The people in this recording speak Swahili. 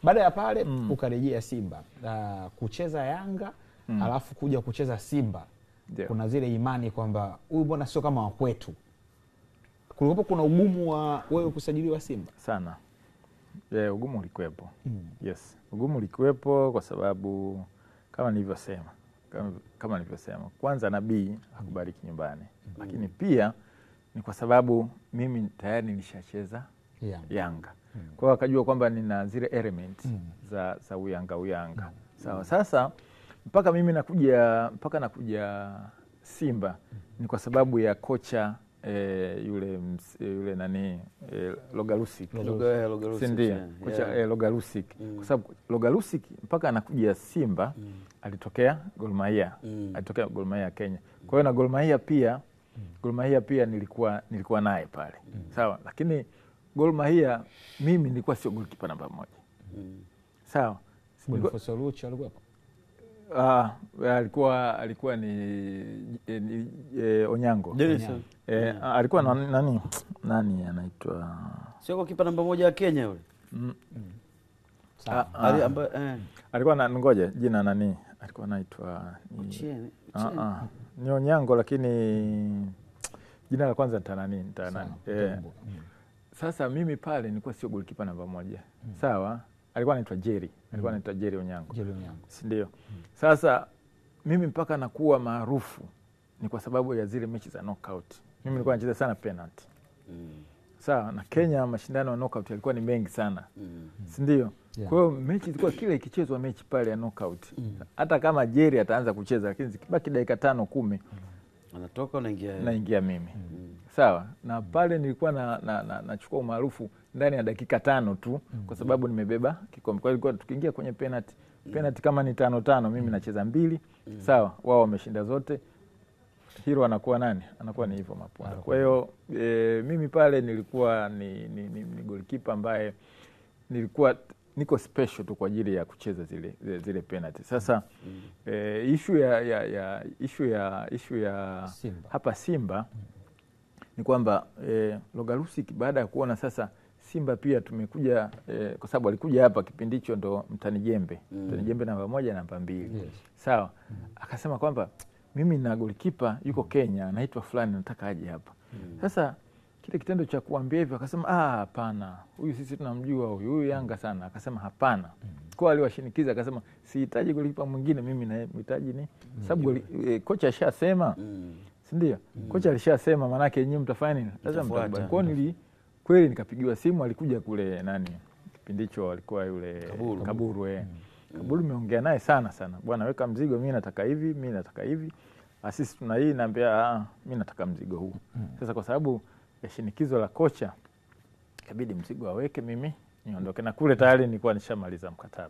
Baada ya pale ukarejea Simba kucheza Yanga alafu kuja kucheza Simba. Kuna zile imani kwamba huyu bwana sio kama wa kwetu. Kulikuwa kuna ugumu wa wewe kusajiliwa Simba sana. Ugumu ulikuwepo. Yes, ugumu ulikuwepo kwa sababu kama nilivyosema, kwanza Nabii hakubariki nyumbani. Lakini pia ni kwa sababu mimi tayari nilishacheza Yanga. Kwa hiyo akajua kwamba nina zile elements za uyanga. Sawa. Sasa mpaka mimi nakuja Simba ni kwa sababu ya kocha yule nani Logalusik. Kocha Logalusik. Kwa sababu Logalusik mpaka anakuja Simba alitokea Gor Mahia Kenya. Kwa hiyo na Gor Mahia pia nilikuwa naye pale. Sawa, lakini Gor Mahia mimi nilikuwa sio goalkeeper namba 1. Sawa. Boniface Oluoch alikuwa ni Onyango. Alikuwa nani anaitwa? Sio goalkeeper namba 1 ya Kenya yule. Alikuwa na ngoja jina nani? Alikuwa anaitwa ni Onyango, lakini jina la kwanza nita nani? Sasa mimi pale nilikuwa sio goalkeeper namba 1. Sawa? Alikuwa anaitwa Jerry Onyango. Si ndio? Sasa mimi mpaka nakuwa maarufu ni kwa sababu ya zile mechi za knockout. Mimi nilikuwa nacheza sana penalty. Sawa, na Kenya mashindano ya knockout yalikuwa ni mengi sana. Si ndio? Kwa hiyo mechi ilikuwa kile ikichezwa mechi pale ya knockout. Hata kama Jerry ataanza kucheza lakini zikibaki dakika 5-10 anatoka naingia mimi. Sawa, na pale nilikuwa nachukua umaarufu ndani ya dakika 5 tu kwa sababu nimebeba kikombe. Kwa hiyo tukiingia kwenye penalty kama ni 5-5 mimi nacheza 2. Sawa, wao wameshinda zote. Hilo anakuwa nani? Anakuwa ni hivyo Mapwara. Kwa hiyo mimi pale nilikuwa ni goalkeeper ambaye nilikuwa niko special tu kwa ajili ya kucheza zile penalty. Sasa issue ya Simba. Hapa Simba ni kwamba Logalusik baada ya kuona sasa Simba pia tumekuja kwa sababu alikuja hapa kipindi hicho ndo Mtani Jembe namba 1 namba 2. Sawa. Akasema kwamba mimi na goalkeeper yuko Kenya anaitwa fulani nataka aje hapa. Sasa kile kitendo cha kuambia hivyo akasema hapana, huyu sisi tunamjua huyu Yanga sana. Akasema hapana. Kwa aliwashinikiza akasema sihitaji goalkeeper mwingine, mimi nahitaji ni sababu kocha ashasema. Si ndio? Kocha alishasema maana yake nyinyi mtafanya nini? Sasa mtabaki. Kwa nini kweli nikapigiwa simu, alikuja kule nani? Kipindi hicho alikuwa yule Kaburu. Kaburu nimeongea naye sana. Bwana weka mzigo, mimi nataka hivi. Sisi tuna hii, naambia mimi nataka mzigo huu. Sasa kwa sababu ya shinikizo la kocha ikabidi mzigo aweke, mimi niondoke, na kule tayari nilikuwa nishamaliza mkataba.